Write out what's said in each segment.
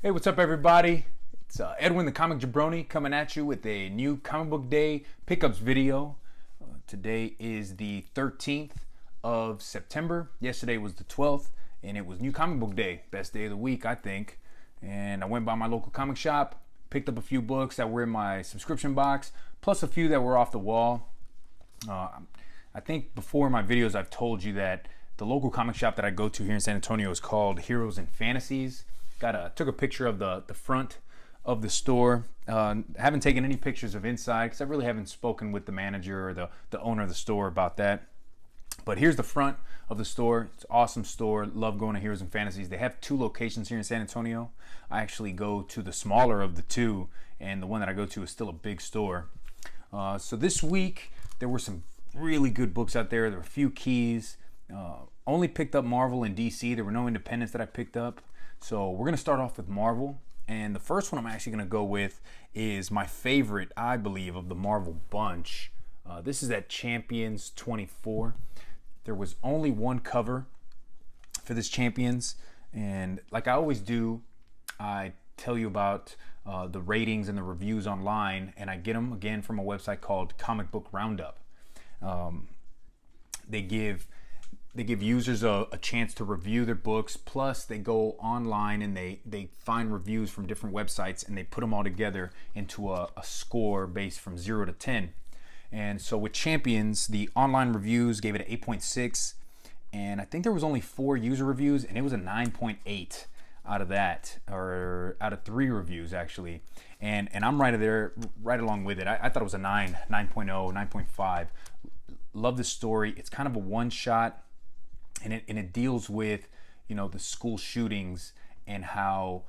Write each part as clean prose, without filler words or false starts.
Hey, what's up, everybody? It's Edwin the Comic Jabroni coming at you with a new comic book day pickups video. Today is the 13th of September. Yesterday was the 12th, and it was new comic book day. Best day of the week, I think. And I went by my local comic shop, picked up a few books that were in my subscription box, plus a few that were off the wall. I think before in my videos I've told you that the local comic shop that I go to here in San Antonio is called Heroes and Fantasies. Took a picture of the front of the store. Haven't taken any pictures of inside because I really haven't spoken with the manager or the owner of the store about that. But here's the front of the store. It's an awesome store. Love going to Heroes and Fantasies. They have two locations here in San Antonio. I actually go to the smaller of the two, and the one that I go to is still a big store. So this week there were some really good books out there. There were a few keys. Only picked up Marvel and DC. There were no independents that I picked up. So we're going to start off with Marvel. And the first one I'm actually going to go with is my favorite, I believe, of the Marvel bunch. This is at Champions 24. There was only one cover for this Champions. And like I always do, I tell you about the ratings and the reviews online. And I get them, again, from a website called Comic Book Roundup. They give users a chance to review their books, plus they go online and they find reviews from different websites and they put them all together into a score based from 0 to 10. And so with Champions, the online reviews gave it an 8.6, and I think there was only 4 user reviews, and it was a 9.8 out of that, or out of 3 reviews actually. And I'm right there, right along with it. I thought it was a 9.0, 9.5. Love this story. It's kind of a one-shot. And it deals with, the school shootings and how,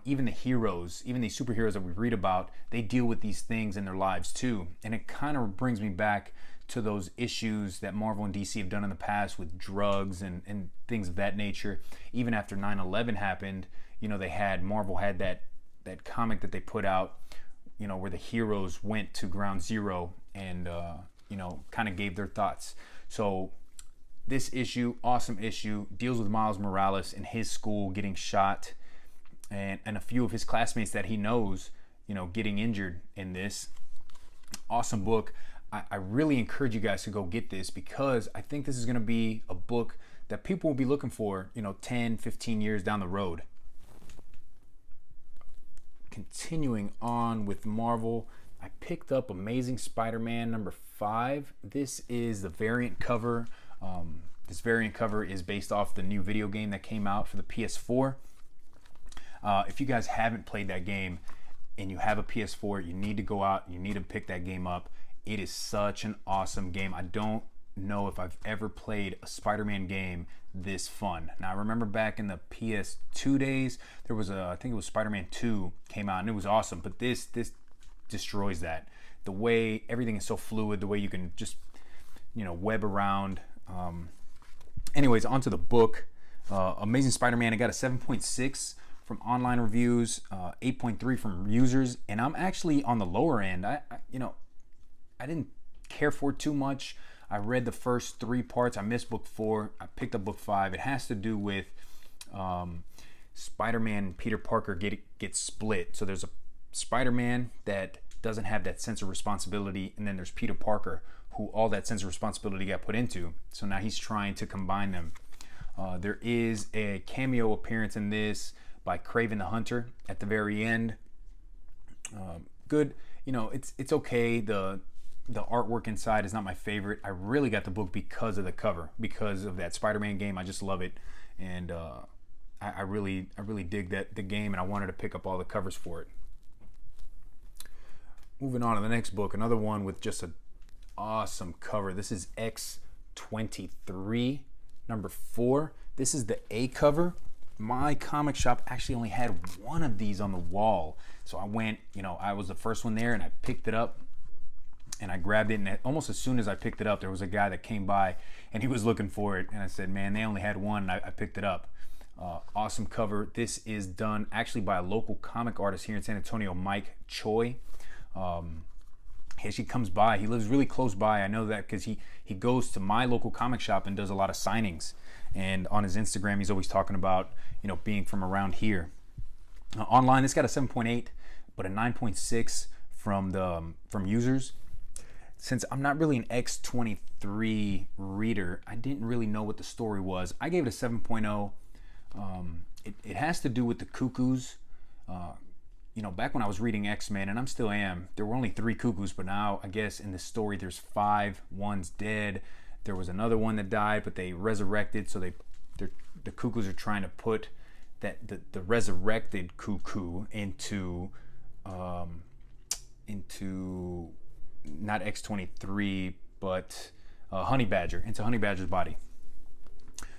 even the heroes, even these superheroes that we read about, they deal with these things in their lives too. And it kind of brings me back to those issues that Marvel and DC have done in the past with drugs and things of that nature. Even after 9/11 happened, Marvel had that comic that they put out, where the heroes went to ground zero and, kind of gave their thoughts. So this issue, awesome issue, deals with Miles Morales and his school getting shot and a few of his classmates that he knows, getting injured in this. Awesome book. I really encourage you guys to go get this because I think this is going to be a book that people will be looking for, 10, 15 years down the road. Continuing on with Marvel, I picked up Amazing Spider-Man number 5. This is the variant cover. This variant cover is based off the new video game that came out for the PS4. If you guys haven't played that game and you have a PS4, you need to go out, you need to pick that game up. It is such an awesome game. I don't know if I've ever played a Spider-Man game this fun. Now I remember back in the PS2 days, there was I think it was Spider-Man 2 came out and it was awesome, but this destroys that. The way everything is so fluid, the way you can just web around. Anyways, onto the book. Amazing Spider-Man, I got a 7.6 from online reviews, 8.3 from users, and I'm actually on the lower end. I didn't care for it too much. I read the first 3 parts. I missed book 4. I picked up book 5. It has to do with Spider-Man and Peter Parker get split. So there's a Spider-Man that doesn't have that sense of responsibility, and then there's Peter Parker, who all that sense of responsibility got put into. So now he's trying to combine them. There is a cameo appearance in this by Kraven the Hunter at the very end. Good, it's okay. The artwork inside is not my favorite. I really got the book because of the cover, because of that Spider-Man game. I just love it, and I really dig the game, and I wanted to pick up all the covers for it. Moving on to the next book, another one with just an awesome cover. This is X-23, number 4. This is the A cover. My comic shop actually only had one of these on the wall. So I went, I was the first one there and I picked it up and I grabbed it. And almost as soon as I picked it up, there was a guy that came by and he was looking for it. And I said, man, they only had one, and I picked it up. Awesome cover. This is done actually by a local comic artist here in San Antonio, Mike Choi. He actually comes by. He lives really close by. I know that because he goes to my local comic shop and does a lot of signings. And on his Instagram, he's always talking about being from around here. Online, it's got a 7.8, but a 9.6 from users. Since I'm not really an X23 reader, I didn't really know what the story was. I gave it a 7.0. It has to do with the cuckoos. Back when I was reading X-Men, and I still am, there were only 3 cuckoos, but now I guess in this story there's 5. One's dead. There was another one that died, but they resurrected, so the cuckoos are trying to put the resurrected cuckoo into not X23, but Honey Badger, into Honey Badger's body.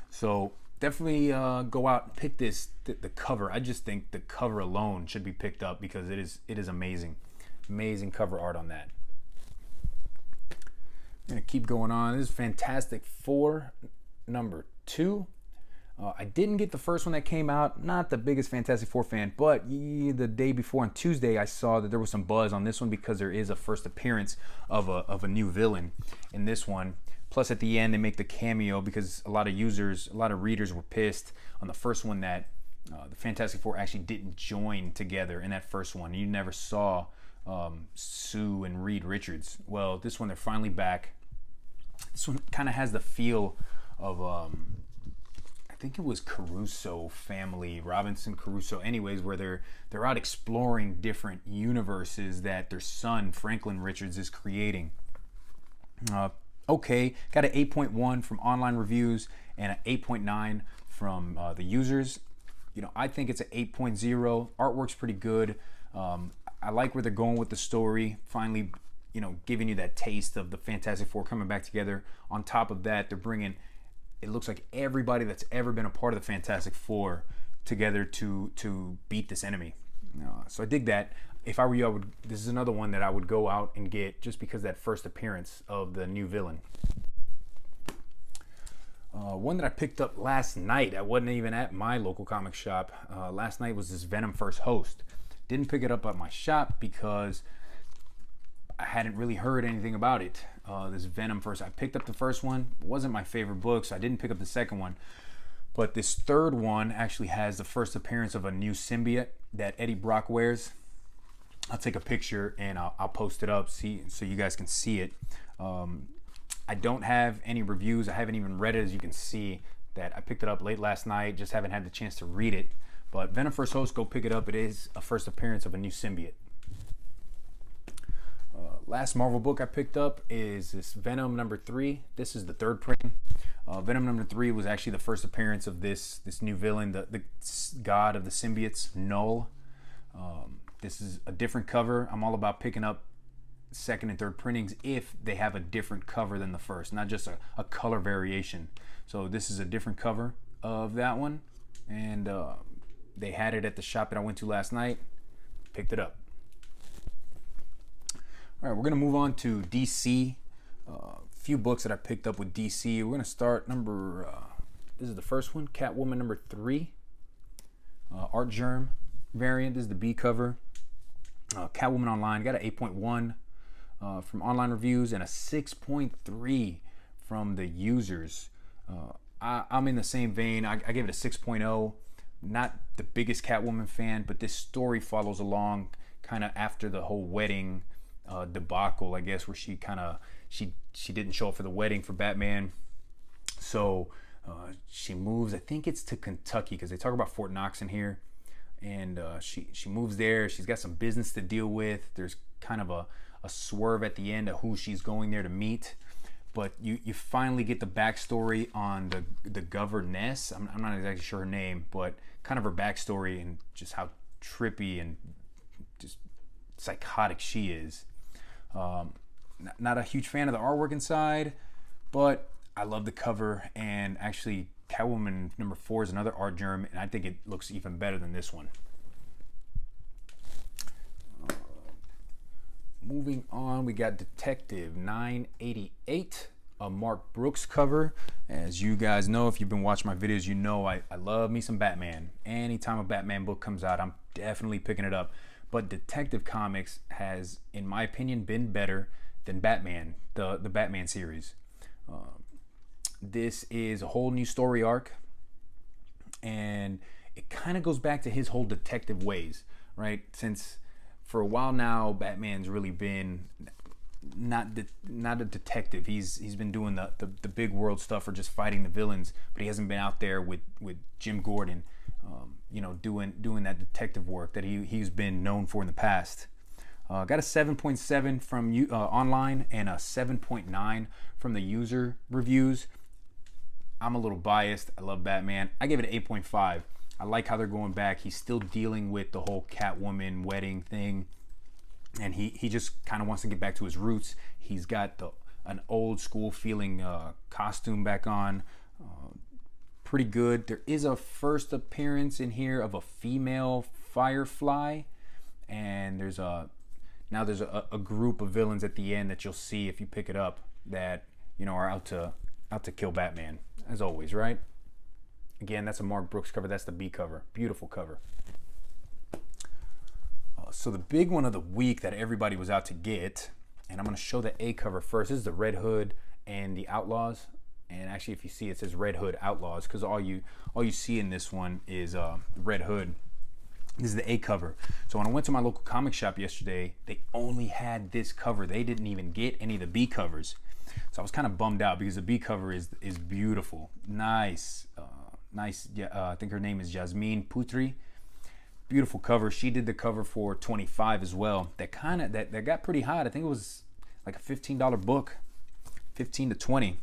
So definitely go out and pick the cover. I just think the cover alone should be picked up because it is amazing cover art on that. I'm gonna keep going on. This is Fantastic Four number 2. I didn't get the first one that came out. Not the biggest Fantastic Four fan, but the day before on Tuesday, I saw that there was some buzz on this one because there is a first appearance of a new villain in this one. Plus, at the end, they make the cameo because a lot of readers were pissed on the first one that the Fantastic Four actually didn't join together in that first one. You never saw Sue and Reed Richards. Well, this one, they're finally back. This one kind of has the feel of I think it was Caruso family, Robinson Crusoe. Anyways, where they're out exploring different universes that their son Franklin Richards is creating. Okay, got an 8.1 from online reviews and an 8.9 from the users. I think it's an 8.0. Artwork's pretty good. I like where they're going with the story. Finally, giving you that taste of the Fantastic Four coming back together. On top of that, they're bringing, it looks like, everybody that's ever been a part of the Fantastic Four together to beat this enemy. So I dig that. If I were you, this is another one that I would go out and get just because that first appearance of the new villain. One that I picked up last night, I wasn't even at my local comic shop. Last night was this Venom First Host. Didn't pick it up at my shop because I hadn't really heard anything about it. This Venom First, I picked up the first one. It wasn't my favorite book, so I didn't pick up the second one. But this third one actually has the first appearance of a new symbiote that Eddie Brock wears. I'll take a picture and I'll post it up so you guys can see it. I don't have any reviews. I haven't even read it, as you can see that I picked it up late last night. Just haven't had the chance to read it. But Venom First Host, go pick it up. It is a first appearance of a new symbiote. Last Marvel book I picked up is this Venom number 3. This is the third printing. Venom number 3 was actually the first appearance of this new villain, the god of the symbiotes, Null. This is a different cover. I'm all about picking up second and third printings if they have a different cover than the first, not just a color variation. So this is a different cover of that one, and they had it at the shop that I went to last night. Picked it up. All right, we're gonna move on to DC. Few books that I picked up with DC. We're gonna start this is the first one, Catwoman number 3, Art Germ variant. This is the B cover. Catwoman Online got an 8.1 from online reviews and a 6.3 from the users. I'm in the same vein. I gave it a 6.0. Not the biggest Catwoman fan, but this story follows along kind of after the whole wedding debacle, I guess, where she didn't show up for the wedding for Batman. So she moves, I think it's to Kentucky, because they talk about Fort Knox in here. And she moves there. She's got some business to deal with. There's kind of a swerve at the end of who she's going there to meet. But you finally get the backstory on the governess. I'm not exactly sure her name, but kind of her backstory and just how trippy and just psychotic she is. Not a huge fan of the artwork inside, but I love the cover. And actually, Catwoman number 4 is another Art Germ, and I think it looks even better than this one. Moving on, we got Detective 988, a Mark Brooks cover. As you guys know, if you've been watching my videos, you know I love me some Batman. Anytime a Batman book comes out, I'm definitely picking it up. But Detective Comics has, in my opinion, been better than Batman, the Batman series. This is a whole new story arc, and it kind of goes back to his whole detective ways, right? Since for a while now, Batman's really been not a detective. He's been doing the big world stuff or just fighting the villains, but he hasn't been out there with Jim Gordon, doing that detective work that he's been known for in the past. Got a 7.7 from online and a 7.9 from the user reviews. I'm a little biased. I love Batman. I give it an 8.5. I like how they're going back. He's still dealing with the whole Catwoman wedding thing, and he just kind of wants to get back to his roots. He's got an old school feeling costume back on. Pretty good. There is a first appearance in here of a female Firefly, and there's a group of villains at the end that you'll see if you pick it up that are out to kill Batman, as always, right? Again, that's a Mark Brooks cover. That's the B cover. Beautiful cover. So the big one of the week that everybody was out to get, and I'm going to show the A cover first. This is the Red Hood and the Outlaws. And actually, if you see, it says Red Hood Outlaws, because all you see in this one is Red Hood. This is the A cover. So when I went to my local comic shop yesterday, they only had this cover. They didn't even get any of the B covers. So I was kind of bummed out because the B cover is beautiful. Nice. I think her name is Jasmine Putri. Beautiful cover. She did the cover for $25 as well. That got pretty hot. I think it was like a $15 book, 15 to 20.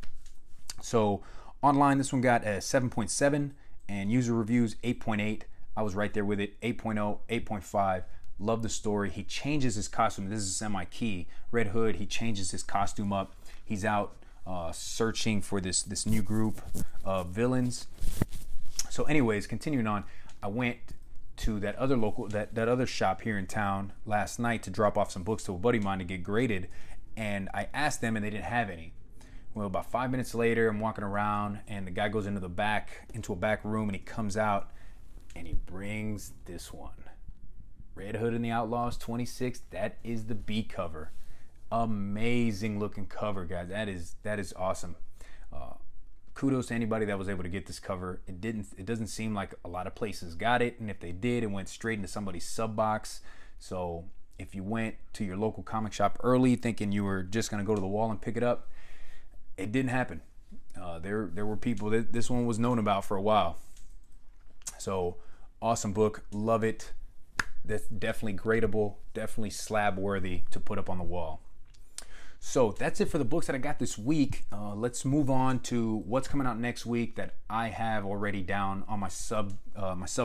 So online, this one got a 7.7 and user reviews 8.8. I was right there with it. 8.0, 8.5. Love the story. He changes his costume. This is semi-key. Red Hood, he changes his costume up. He's out searching for this new group of villains. So anyways, continuing on, I went to that other shop here in town last night to drop off some books to a buddy of mine to get graded, and I asked them and they didn't have any. Well, about 5 minutes later, I'm walking around and the guy goes into a back room, and he comes out and he brings this one. Red Hood and the Outlaws 26. That is the B cover. Amazing looking cover, guys. That is awesome. Kudos to anybody that was able to get this cover. It doesn't seem like a lot of places got it, and if they did, it went straight into somebody's sub box. So if you went to your local comic shop early thinking you were just going to go to the wall and pick it up, it didn't happen. There were people that this one was known about for a while. So awesome book. Love it. That's definitely gradable, definitely slab worthy to put up on the wall. So that's it for the books that I got this week. Let's move on to what's coming out next week that I have already down on my sub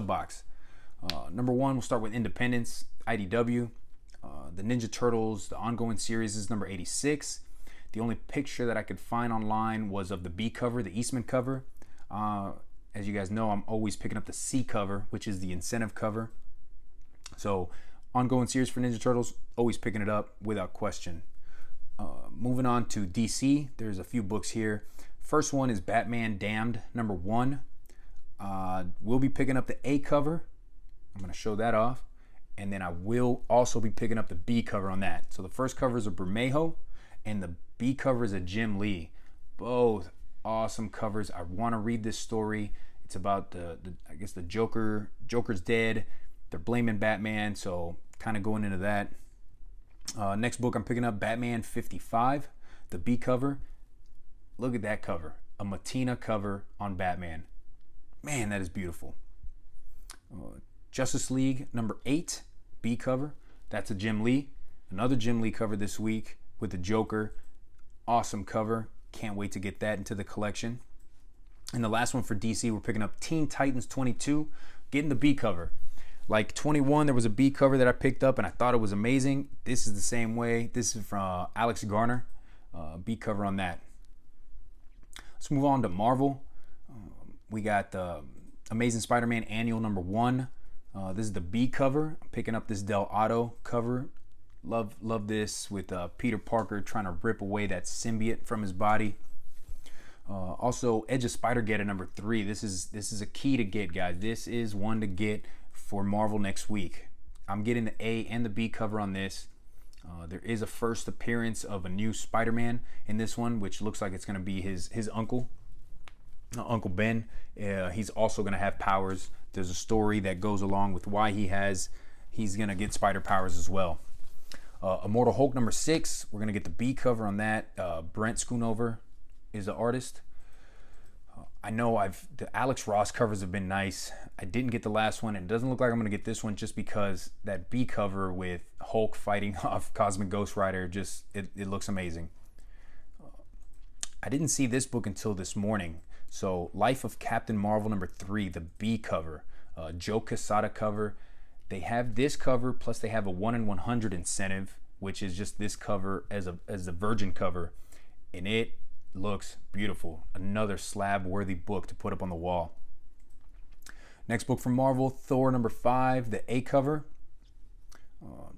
box. Number one, we'll start with Independence, IDW. The Ninja Turtles, the ongoing series, is number 86. The only picture that I could find online was of the B cover, the Eastman cover. As you guys know, I'm always picking up the C cover, which is the incentive cover. So ongoing series for Ninja Turtles, always picking it up without question. Moving on to DC, there's a few books here. First one is Batman Damned, number 1. We'll be picking up the A cover. I'm going to show that off. And then I will also be picking up the B cover on that. So the first cover is a Bermejo, and the B cover is a Jim Lee. Both awesome covers. I want to read this story. It's about I guess the Joker's dead. They're blaming Batman, so kind of going into that. Next book I'm picking up, Batman 55, the B cover. Look at that cover. A Matina cover on Batman. Man, that is beautiful. Justice League number 8, B cover. That's a Jim Lee. Another Jim Lee cover this week with the Joker. Awesome cover. Can't wait to get that into the collection. And the last one for DC, we're picking up Teen Titans 22, getting the B cover. Like 21, there was a B cover that I picked up and I thought it was amazing. This is the same way. This is from Alex Garner. B cover on that. Let's move on to Marvel. We got the Amazing Spider-Man Annual number 1. This is the B cover. I'm picking up this Del Otto cover. Love this with Peter Parker trying to rip away that symbiote from his body. Also, Edge of Spider-Geddon number 3. This is a key to get, guys. This is one to get for Marvel next week. I'm getting the A and the B cover on this. There is a first appearance of a new Spider-Man in this one, which looks like it's going to be his uncle, Uncle Ben. He's also going to have powers there's a story that goes along with why he's gonna get spider powers as well. Immortal Hulk number 6, we're gonna get the B cover on that. Brent Schoonover is the artist. I know the Alex Ross covers have been nice. I didn't get the last one. It doesn't look like I'm gonna get this one just because that B cover with Hulk fighting off Cosmic Ghost Rider, just it looks amazing. I didn't see this book until this morning. So Life of Captain Marvel number 3, the B cover, Joe Quesada cover. They have this cover, plus they have a 1 in 100 incentive, which is just this cover as a virgin cover, and it looks beautiful. Another slab-worthy book to put up on the wall. Next book from Marvel, Thor number 5, the A cover.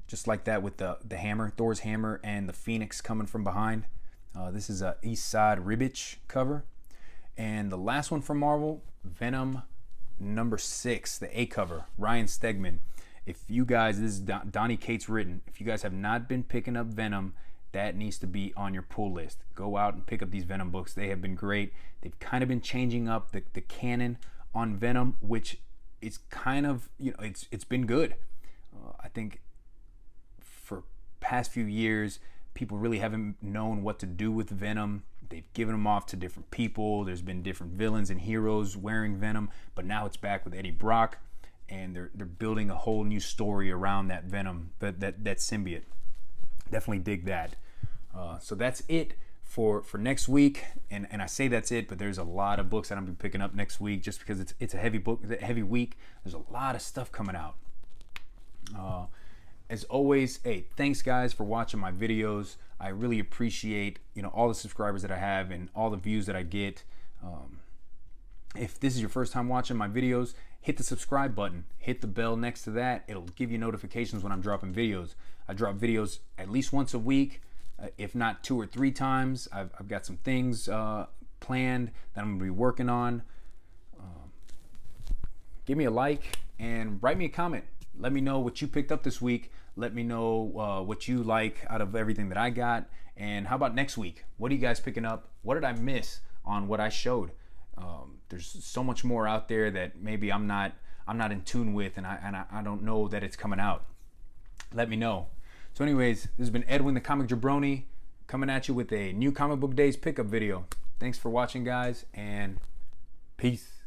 Just like that with the hammer, Thor's hammer, and the phoenix coming from behind. This is a East Side Ribbich cover. And the last one from Marvel, Venom number 6, the A cover, Ryan Stegman. If you guys, this is Donnie Cates written, if you guys have not been picking up Venom, that needs to be on your pull list. Go out and pick up these Venom books. They have been great. They've kind of been changing up the canon on Venom, which is kind of, it's been good. I think for past few years, people really haven't known what to do with Venom. They've given them off to different people. There's been different villains and heroes wearing Venom, but now it's back with Eddie Brock, and they're building a whole new story around that Venom, that symbiote. Definitely dig that. So that's it for next week, and I say that's it, but there's a lot of books that I'm gonna be picking up next week just because it's a heavy book, heavy week. There's a lot of stuff coming out. As always, hey, thanks guys for watching my videos. I really appreciate all the subscribers that I have and all the views that I get. If this is your first time watching my videos, hit the subscribe button, hit the bell next to that. It'll give you notifications when I'm dropping videos. I drop videos at least once a week, if not 2 or 3 times. I've got some things planned that I'm gonna be working on. Give me a like and write me a comment. Let me know what you picked up this week. Let me know what you like out of everything that I got. And how about next week? What are you guys picking up? What did I miss on what I showed? There's so much more out there that maybe I'm not in tune with, and I don't know that it's coming out. Let me know. So anyways, this has been Edwin the Comic Jabroni coming at you with a new Comic Book Days pickup video. Thanks for watching, guys, and peace.